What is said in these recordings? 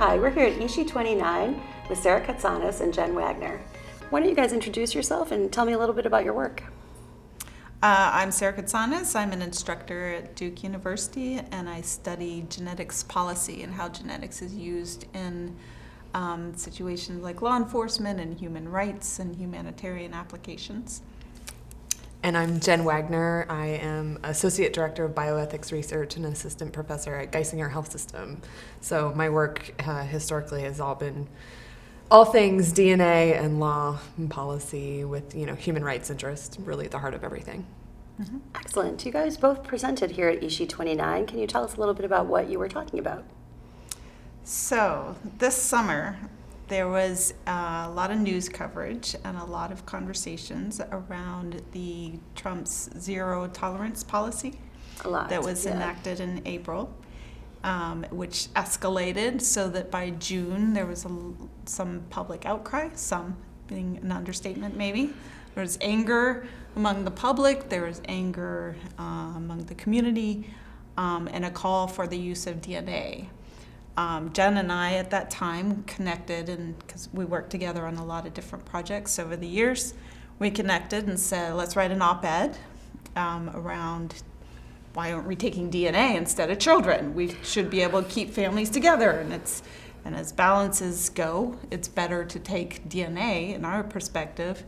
Hi, we're here at Ishi 29 with Sara Katsanis and Jen Wagner. Why don't you guys introduce yourself and tell me a little bit about your work? I'm Sara Katsanis. I'm an instructor at Duke University, and I study genetics policy and how genetics is used in situations like law enforcement and human rights and humanitarian applications. And I'm Jen Wagner. I am Associate Director of Bioethics Research and Assistant Professor at Geisinger Health System. So my work historically has been all things DNA and law and policy with, human rights interest really at the heart of everything. Mm-hmm. Excellent. You guys both presented here at Ishi 29. Can you tell us a little bit about what you were talking about? So this summer, there was a lot of news coverage and a lot of conversations around the Trump's zero tolerance policy that was enacted in April, which escalated so that by June there was some public outcry, some being an understatement maybe. There was anger among the public, there was anger among the community, and a call for the use of DNA. Jen and I at that time connected, and because we worked together on a lot of different projects over the years, we connected and said, let's write an op-ed around why aren't we taking DNA instead of children? We should be able to keep families together, and as balances go, it's better to take DNA, in our perspective,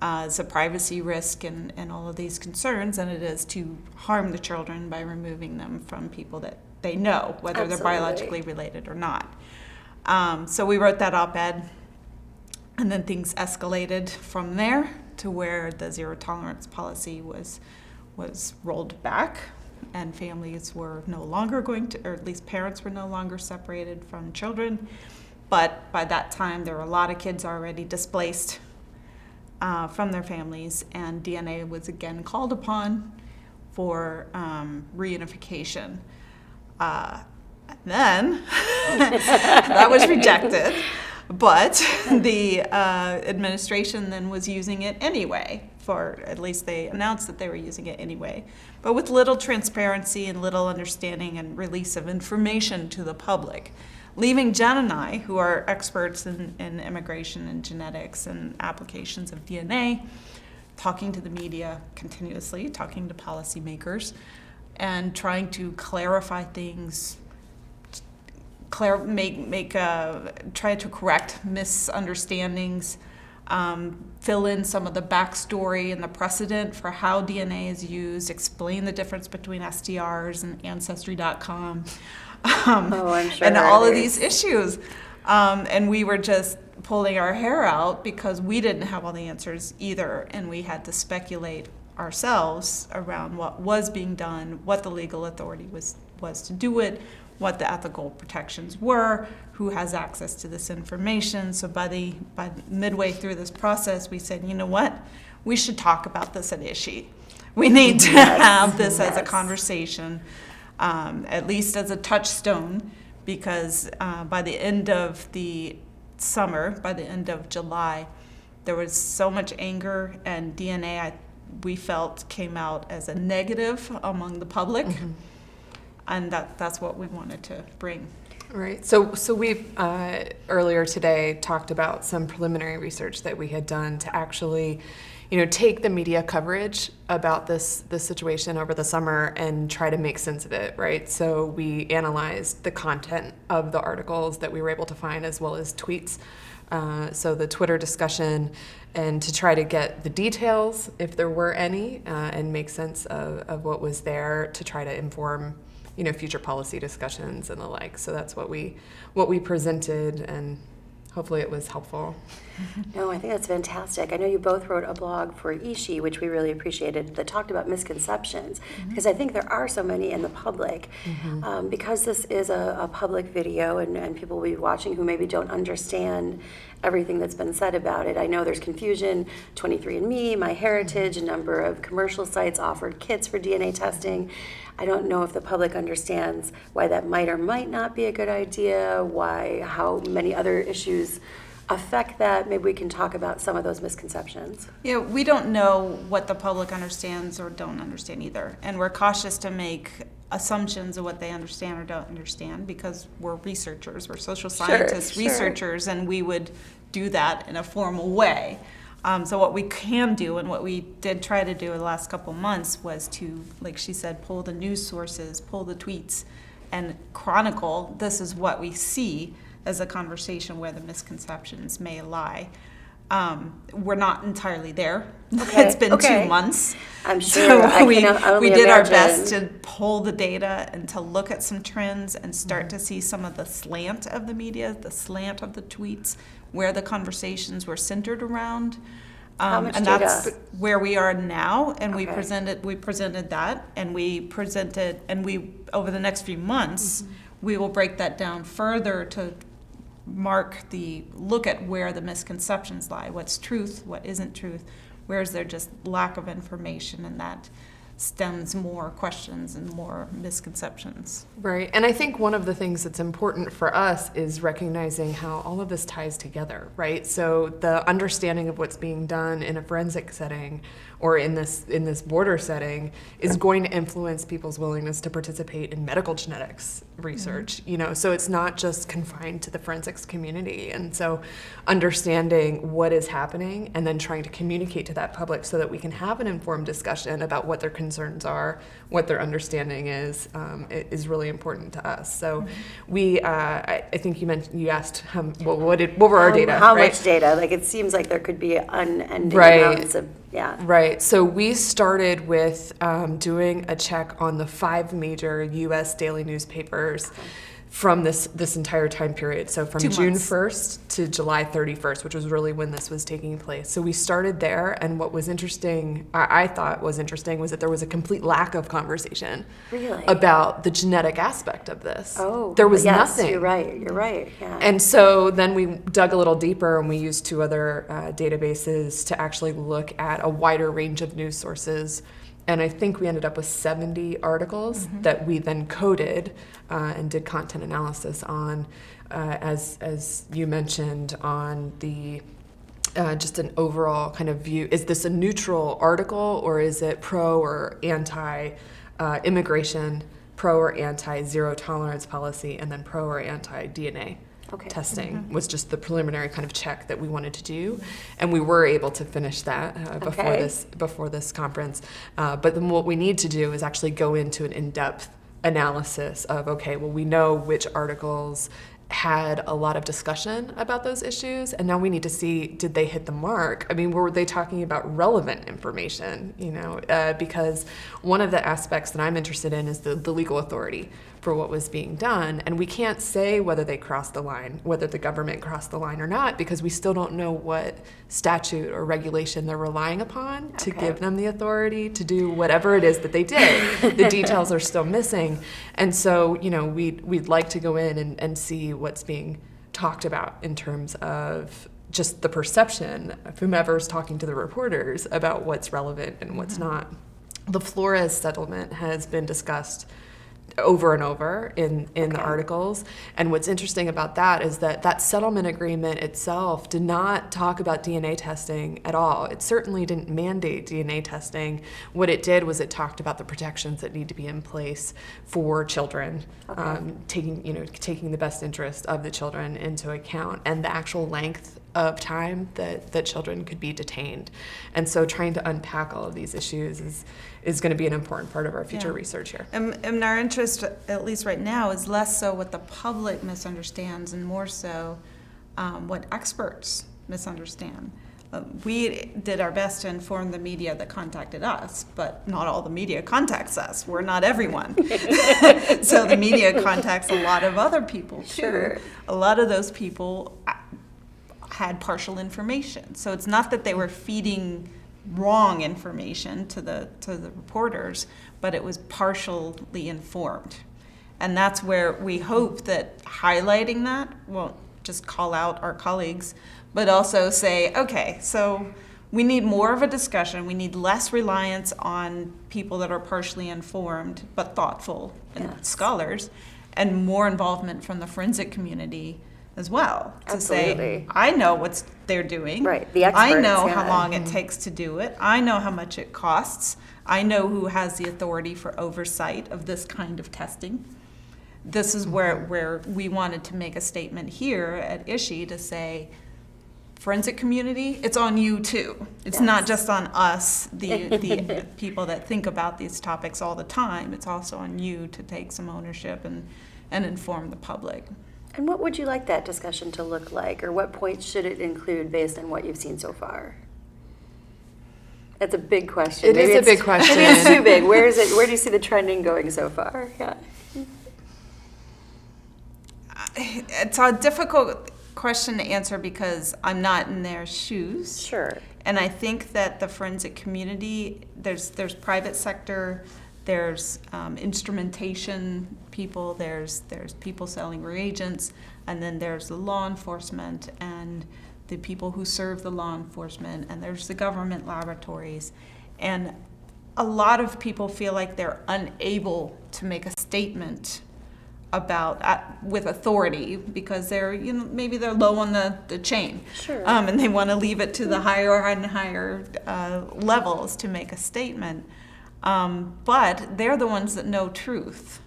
as a privacy risk and all of these concerns than it is to harm the children by removing them from people that they know, whether Absolutely. They're biologically related or not. So we wrote that op-ed, and then things escalated from there to where the zero tolerance policy was rolled back, and families were no longer going to, or at least parents were no longer separated from children. But by that time, there were a lot of kids already displaced from their families, and DNA was again called upon for reunification. Then that was rejected, but the administration then was using it anyway, for at least they announced that they were using it anyway, but with little transparency and little understanding and release of information to the public, leaving Jen and I, who are experts in immigration and genetics and applications of DNA, talking to the media continuously, talking to policymakers, and trying to clarify things, try to correct misunderstandings, fill in some of the backstory and the precedent for how DNA is used, explain the difference between STRs and Ancestry.com, I'm sure and all of these issues. And we were just pulling our hair out because we didn't have all the answers either, and we had to speculate ourselves around what was being done, what the legal authority was to do it, what the ethical protections were, who has access to this information. So by midway through this process, we said, you know what, we should talk about this at Ishi. We need to have this as a conversation, at least as a touchstone, because by the end of the summer, by the end of July, there was so much anger, and DNA, we felt, came out as a negative among the public, and that's what we wanted to bring. Right. So we've earlier today talked about some preliminary research that we had done to actually, take the media coverage about this situation over the summer and try to make sense of it, right? So we analyzed the content of the articles that we were able to find, as well as tweets. So the Twitter discussion, and to try to get the details, if there were any, and make sense of what was there to try to inform, future policy discussions and the like. So that's what we presented, and hopefully it was helpful. No, I think that's fantastic. I know you both wrote a blog for Ishi, which we really appreciated, that talked about misconceptions, because I think there are so many in the public. Because this is a public video, and people will be watching who maybe don't understand everything that's been said about it. I know there's confusion. 23andMe, MyHeritage, a number of commercial sites offered kits for DNA testing. I don't know if the public understands why that might or might not be a good idea, how many other issues affect that. Maybe we can talk about some of those misconceptions. Yeah, we don't know what the public understands or don't understand either, and we're cautious to make assumptions of what they understand or don't understand, because we're researchers, we're social scientists, Sure. researchers, and we would do that in a formal way. So what we can do, and what we did try to do in the last couple months, was to, like she said, pull the news sources, pull the tweets, and chronicle, this is what we see as a conversation where the misconceptions may lie. We're not entirely there. Okay, It's been okay. 2 months. I'm sure. I we can only did our imagine. best to pull the data and to look at some trends and start to see some of the slant of the media, the slant of the tweets, where the conversations were centered around. How much And data? that's where we are now, and we Okay. presented that, and we over the next few months, we will break that down further to look at where the misconceptions lie, what's truth, what isn't truth, where is there just lack of information, and that stems more questions and more misconceptions. Right. And I think one of the things that's important for us is recognizing how all of this ties together, right? So the understanding of what's being done in a forensic setting or in this border setting is going to influence people's willingness to participate in medical genetics research, you know, so it's not just confined to the forensics community. And so understanding what is happening and then trying to communicate to that public so that we can have an informed discussion about what their concerns are, what their understanding is really important to us. So we, I think you asked what were our data, How right? much data? Like, it seems like there could be unending Right. amounts of, yeah. Right. So we started with doing a check on the 5 major U.S. daily newspapers from this entire time period. So from 2 June months. 1st to July 31st, which was really when this was taking place. So we started there, and what was interesting, I thought was interesting, was that there was a complete lack of conversation Really? about the genetic aspect of this. Oh, there was yes, nothing. You're right, yeah. And so then we dug a little deeper, and we used 2 other databases to actually look at a wider range of news sources. And I think we ended up with 70 articles that we then coded and did content analysis on, as you mentioned, on the just an overall kind of view. Is this a neutral article, or is it pro or anti immigration, pro or anti zero tolerance policy, and then pro or anti DNA? Okay. Testing was just the preliminary kind of check that we wanted to do, and we were able to finish that before this conference. But then what we need to do is actually go into an in-depth analysis of, okay, well, we know which articles had a lot of discussion about those issues, and now we need to see, did they hit the mark? I mean, were they talking about relevant information? You know, because one of the aspects that I'm interested in is the legal authority for what was being done, and we can't say whether they crossed the line, whether the government crossed the line or not, because we still don't know what statute or regulation they're relying upon to Okay. give them the authority to do whatever it is that they did. The details are still missing, and so, you know, we'd like to go in and see what's being talked about in terms of just the perception of whomever's talking to the reporters about what's relevant and what's not. The Flores settlement has been discussed over and over in the articles. And what's interesting about that is that settlement agreement itself did not talk about DNA testing at all. It certainly didn't mandate DNA testing. What it did was it talked about the protections that need to be in place for children, taking the best interest of the children into account, and the actual length of time that children could be detained. And so trying to unpack all of these issues is going to be an important part of our future research here. And our interest, at least right now, is less so what the public misunderstands and more so what experts misunderstand. We did our best to inform the media that contacted us, but not all the media contacts us. We're not everyone. So the media contacts a lot of other people too. Sure. A lot of those people had partial information. So it's not that they were feeding wrong information to the reporters, but it was partially informed. And that's where we hope that highlighting that won't just call out our colleagues, but also say, okay, so we need more of a discussion. We need less reliance on people that are partially informed but thoughtful and scholars, and more involvement from the forensic community as well. To Absolutely. say, I know what they're doing. Right, the I experts, know yeah. how long it takes to do it. I know how much it costs. I know who has the authority for oversight of this kind of testing. This is where we wanted to make a statement here at ISHE to say, forensic community, it's on you too. It's not just on us, the people that think about these topics all the time. It's also on you to take some ownership and inform the public. And what would you like that discussion to look like, or what points should it include based on what you've seen so far? That's a big question. It is a big question. Maybe it's too big. Where is it? Where do you see the trending going so far? Yeah. It's a difficult question to answer because I'm not in their shoes. Sure. And I think that the forensic community, there's private sector, there's instrumentation people, there's people selling reagents, and then there's the law enforcement and the people who serve the law enforcement, and there's the government laboratories. And a lot of people feel like they're unable to make a statement about with authority because they're maybe they're low on the chain. Sure. And they want to leave it to the higher and higher levels to make a statement. But they're the ones that know truth.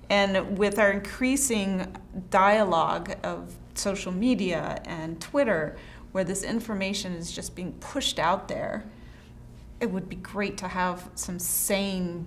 And with our increasing dialogue of social media and Twitter, where this information is just being pushed out there, it would be great to have some sane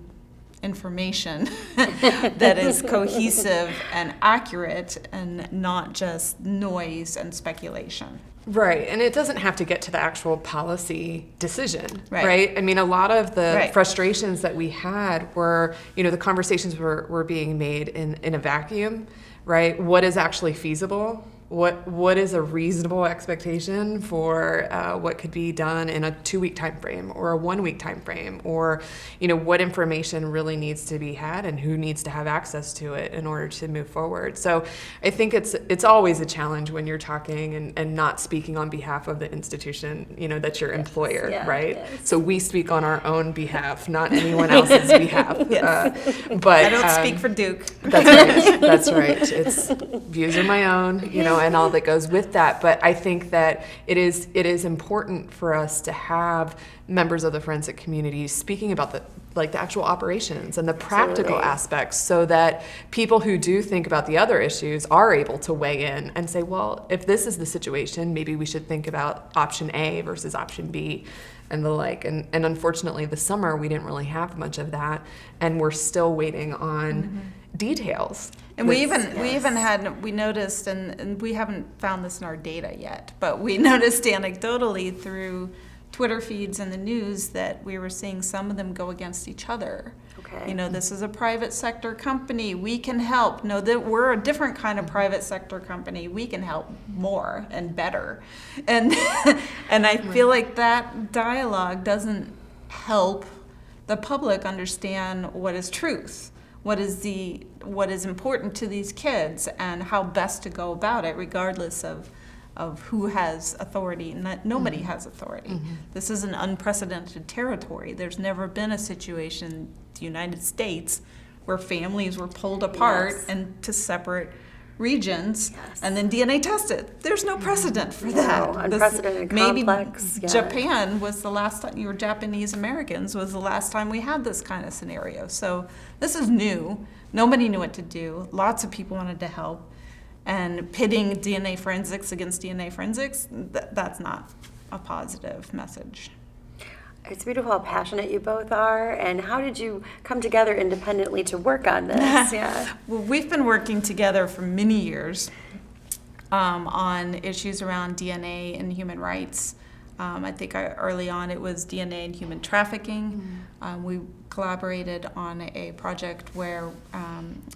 information that is cohesive and accurate and not just noise and speculation. Right, and it doesn't have to get to the actual policy decision, Right. right? I mean, a lot of the Right. frustrations that we had were, the conversations were being made in a vacuum, right? What is actually feasible? What is a reasonable expectation for what could be done in a 2-week time frame or a 1-week time frame, or what information really needs to be had and who needs to have access to it in order to move forward. So I think it's always a challenge when you're talking and not speaking on behalf of the institution that's your employer, yeah, right? yes. So we speak on our own behalf, not anyone else's behalf. But I don't speak for Duke. That's right. That's right. It's views are my own, and all that goes with that. But I think that it is important for us to have members of the forensic community speaking about the actual operations and the practical Absolutely. aspects, so that people who do think about the other issues are able to weigh in and say, well, if this is the situation, maybe we should think about option A versus option B and the like. And unfortunately, this summer, we didn't really have much of that, and we're still waiting on details. And we noticed, and we haven't found this in our data yet, but we noticed anecdotally through Twitter feeds and the news that we were seeing some of them go against each other. Okay. This is a private sector company, we can help. No, that we're a different kind of private sector company, we can help more and better. And and I feel like that dialogue doesn't help the public understand what is truth. What is important to these kids and how best to go about it, regardless of who has authority. Nobody has authority. This is an unprecedented territory. There's never been a situation in the United States where families were pulled apart Yes. and to separate regions Yes. and then DNA tested. There's no precedent for that. No, unprecedented, maybe complex. Yeah. Japan was the last time, or Japanese Americans was the last time we had this kind of scenario. So this is new. Nobody knew what to do. Lots of people wanted to help. And pitting DNA forensics against DNA forensics, that's not a positive message. It's beautiful how passionate you both are, and how did you come together independently to work on this? Yeah. Well, we've been working together for many years on issues around DNA and human rights. I think early on it was DNA and human trafficking. We collaborated on a project where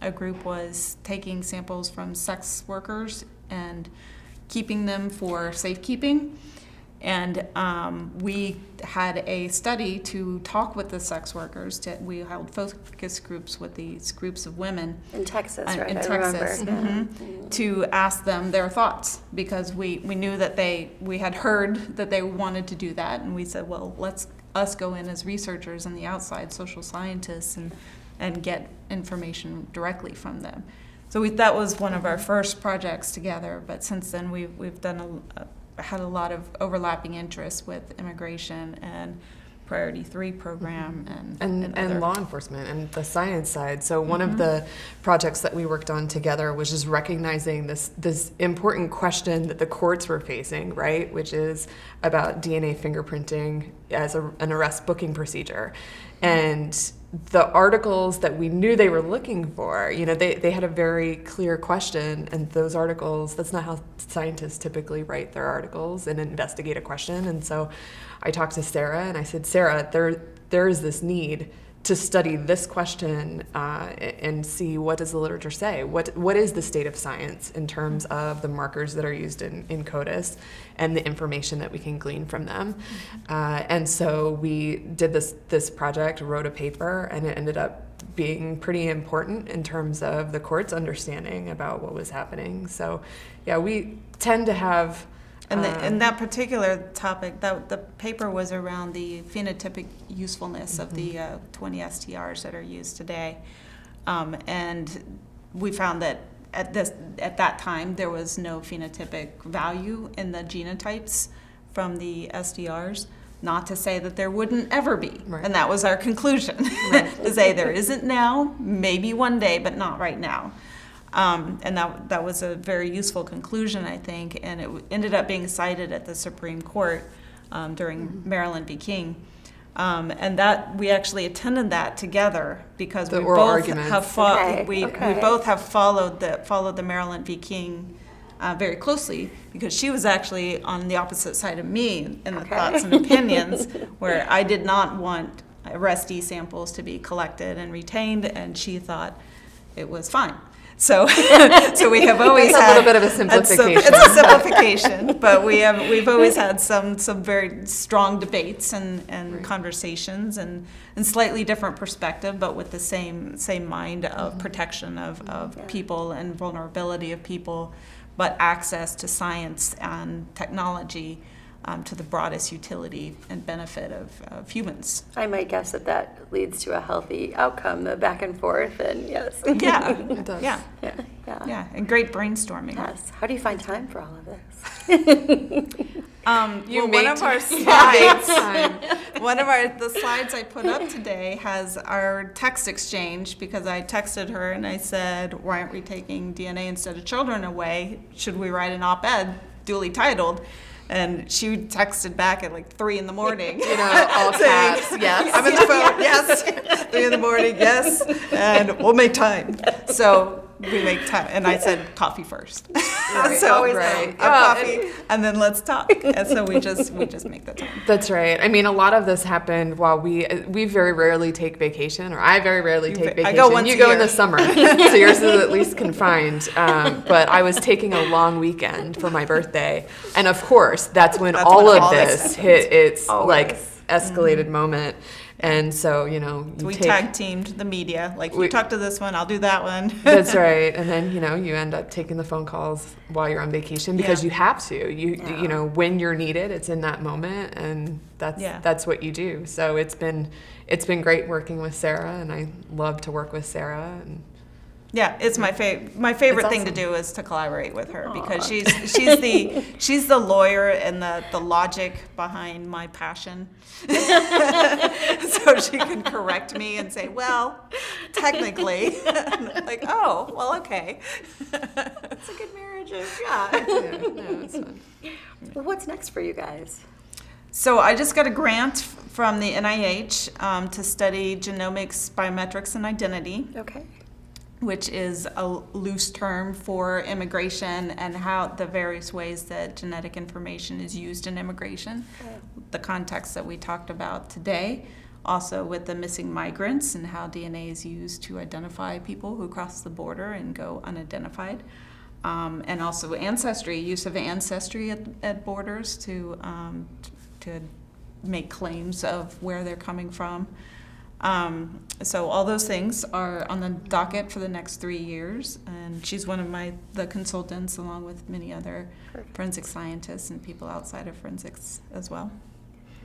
a group was taking samples from sex workers and keeping them for safekeeping. And we had a study to talk with the sex workers. We held focus groups with these groups of women. In Texas, right? In I Texas, remember. to ask them their thoughts, because we knew that we had heard that they wanted to do that, and we said, well, let's us go in as researchers on the outside, social scientists, and get information directly from them. that was one of our first projects together, but since then we've done had a lot of overlapping interests with immigration and Priority 3 program and other. law enforcement and the science side. So one of the projects that we worked on together was just recognizing this important question that the courts were facing, right? Which is about DNA fingerprinting as an arrest booking procedure. And the articles that we knew they were looking for, they had a very clear question, and those articles, that's not how scientists typically write their articles and investigate a question. And so I talked to Sara and I said, Sara, there is this need to study this question and see what does the literature say. What is the state of science in terms of the markers that are used in CODIS and the information that we can glean from them? And so we did this project, wrote a paper, and it ended up being pretty important in terms of the court's understanding about what was happening. So yeah, we tend to have and that particular topic, the paper was around the phenotypic usefulness of the 20 STRs that are used today, and we found that at that time there was no phenotypic value in the genotypes from the STRs. Not to say that there wouldn't ever be, right. And that was our conclusion. Right. To say there isn't now, maybe one day, but not right now. And that was a very useful conclusion, I think, and it ended up being cited at the Supreme Court during Maryland v. King. And that we actually attended that together because we both have followed the Maryland v. King very closely, because she was actually on the opposite side of me in the thoughts and opinions, where I did not want arrestee samples to be collected and retained, and she thought it was fine. So we have always had a little bit of a simplification. It's a simplification, but we've always had some very strong debates and right. conversations and slightly different perspective, but with the same mind of protection of people and vulnerability of people, but access to science and technology to the broadest utility and benefit of humans. I might guess that leads to a healthy outcome, the back and forth, and yes. Yeah, it does. Yeah, and great brainstorming. Yes. How do you find time for all of this? One of our slides, the slides I put up today has our text exchange, because I texted her and I said, why aren't we taking DNA instead of children away? Should we write an op-ed duly titled? And she texted back at like 3 a.m. All caps, yes. I'm in the phone, yes. 3 a.m, yes. And we'll make time. So we make time. And I said coffee first. Right. So always coffee, and then let's talk. And so we just make the time. That's right. I mean, a lot of this happened while we very rarely take vacation, or I very rarely take vacation. I go once you a go year. in the summer, so yours is at least confined. But I was taking a long weekend for my birthday, and of course, that's when all of this hit its like escalated moment. And so, we tag teamed the media. Like, you talk to this one, I'll do that one. That's right. And then, you end up taking the phone calls while you're on vacation because you have to. You know, when you're needed, it's in that moment, and that's what you do. So it's been great working with Sara, and I love to work with Sara. And yeah, it's my favorite thing to do is to collaborate with her, because she's the lawyer and the logic behind my passion. So she can correct me and say, well, technically, like, oh, well, okay. It's a good marriage of it's fun. Well, what's next for you guys? So I just got a grant from the NIH to study genomics, biometrics, and identity. Okay. Which is a loose term for immigration and how the various ways that genetic information is used in immigration. Okay. The context that we talked about today, also with the missing migrants and how DNA is used to identify people who cross the border and go unidentified. And also ancestry, use of ancestry at borders to make claims of where they're coming from. So all those things are on the docket for the next 3 years, and she's one of the consultants, along with many other forensic scientists and people outside of forensics as well.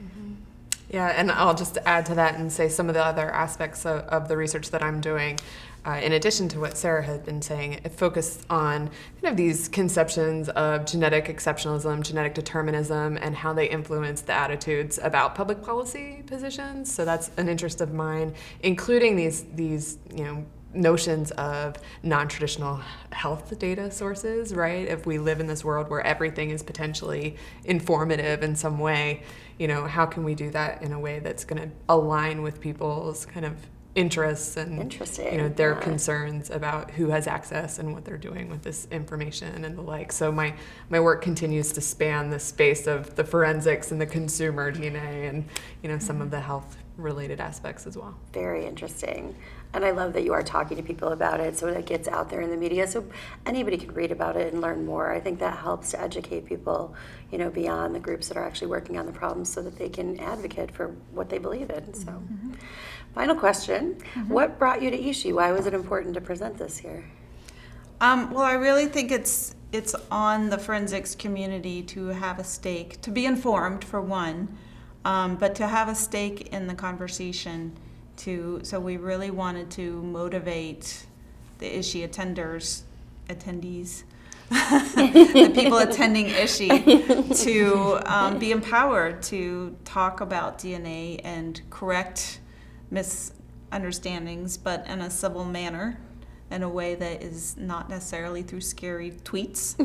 Mm-hmm. Yeah, and I'll just add to that and say some of the other aspects of the research that I'm doing, in addition to what Sara had been saying, it focused on kind of these conceptions of genetic exceptionalism, genetic determinism, and how they influence the attitudes about public policy positions. So that's an interest of mine, including these notions of non-traditional health data sources, right? If we live in this world where everything is potentially informative in some way, how can we do that in a way that's going to align with people's kind of interests and their concerns about who has access and what they're doing with this information and the like. So my work continues to span the space of the forensics and the consumer DNA and some of the health related aspects as well. Very interesting. And I love that you are talking to people about it so it gets out there in the media so anybody can read about it and learn more. I think that helps to educate people, beyond the groups that are actually working on the problems so that they can advocate for what they believe in. So, final question. What brought you to Ishi? Why was it important to present this here? Well, I really think it's on the forensics community to have a stake, to be informed for one, but to have a stake in the conversation so we really wanted to motivate the Ishi attendees, the people attending Ishi, to be empowered to talk about DNA and correct misunderstandings, but in a civil manner, in a way that is not necessarily through scary tweets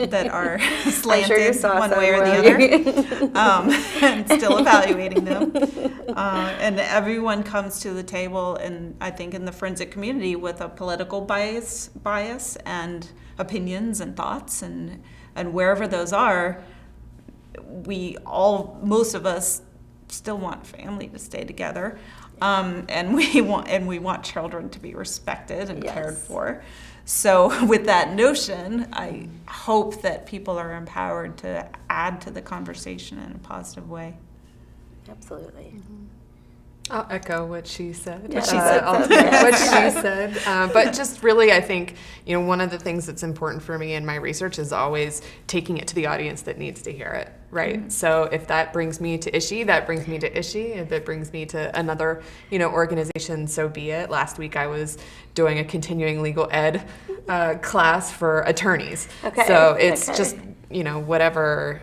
that are slanted one way or the other. And still evaluating them. And everyone comes to the table, and I think in the forensic community, with a political bias and opinions and thoughts, and wherever those are, most of us still want family to stay together. And we want children to be respected and cared for. So with that notion, I hope that people are empowered to add to the conversation in a positive way. Absolutely. I'll echo what she said. What she said. What she said. But just really, I think, one of the things that's important for me in my research is always taking it to the audience that needs to hear it, right? Mm-hmm. So if that brings me to Ishi, that brings me to Ishi. If it brings me to another, organization, so be it. Last week I was doing a continuing legal ed class for attorneys. Okay. So it's just, whatever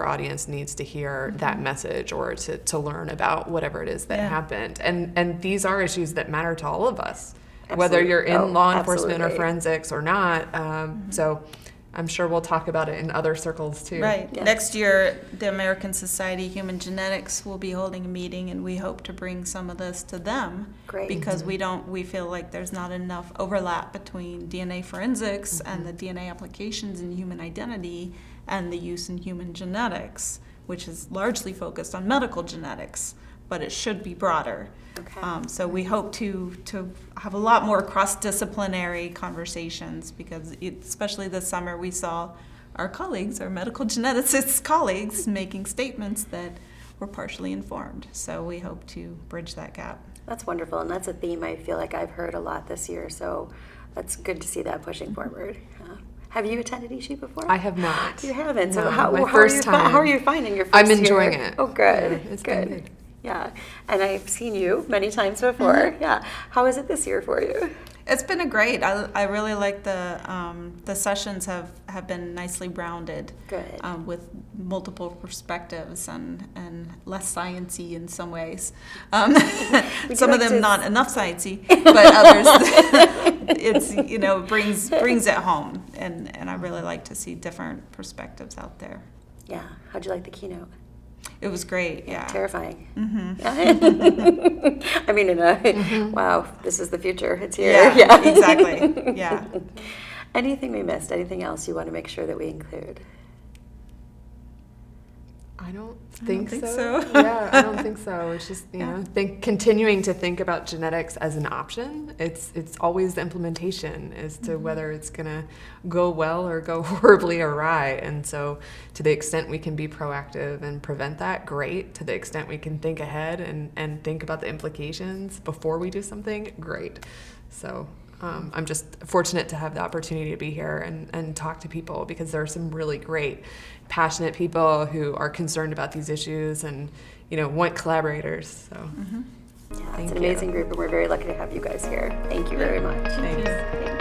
audience needs to hear that message or to learn about whatever it is that happened. And these are issues that matter to all of us, whether you're in law enforcement or forensics or not. So I'm sure we'll talk about it in other circles too. Right. Yes. Next year, the American Society of Human Genetics will be holding a meeting, and we hope to bring some of this to them. Great. Because we feel like there's not enough overlap between DNA forensics and the DNA applications in human identity and the use in human genetics, which is largely focused on medical genetics, but it should be broader. Okay. So we hope to have a lot more cross-disciplinary conversations, because especially this summer we saw our colleagues, our medical geneticists colleagues, making statements that were partially informed. So we hope to bridge that gap. That's wonderful, and that's a theme I feel like I've heard a lot this year, so that's good to see that pushing forward. Have you attended Ishi before? I have not. You haven't? So No, how are you finding your first I'm enjoying year? it. Oh, good. Yeah, it's good. been good. Yeah, and I've seen you many times before. Yeah, how is it this year for you? It's been great. I really like the sessions have been nicely rounded. Good. With multiple perspectives and less sciencey in some ways. Some of them not enough sciencey, but others it's brings it home, and I really like to see different perspectives out there. Yeah. How'd you like the keynote? It was great. Yeah. Terrifying. Mm-hmm. I mean, wow, this is the future. It's here. Yeah. Exactly. Yeah. Anything we missed? Anything else you want to make sure that we include? I don't think so. so. Yeah, I don't think so. It's just continuing to think about genetics as an option. It's always the implementation as to whether it's gonna go well or go horribly awry. And so, to the extent we can be proactive and prevent that, great. To the extent we can think ahead and think about the implications before we do something, great. So I'm just fortunate to have the opportunity to be here and talk to people, because there are some really great, passionate people who are concerned about these issues and, want collaborators. So, Yeah, Thank it's an you. amazing group, and we're very lucky to have you guys here. Thank you very much. Thanks. Thank you.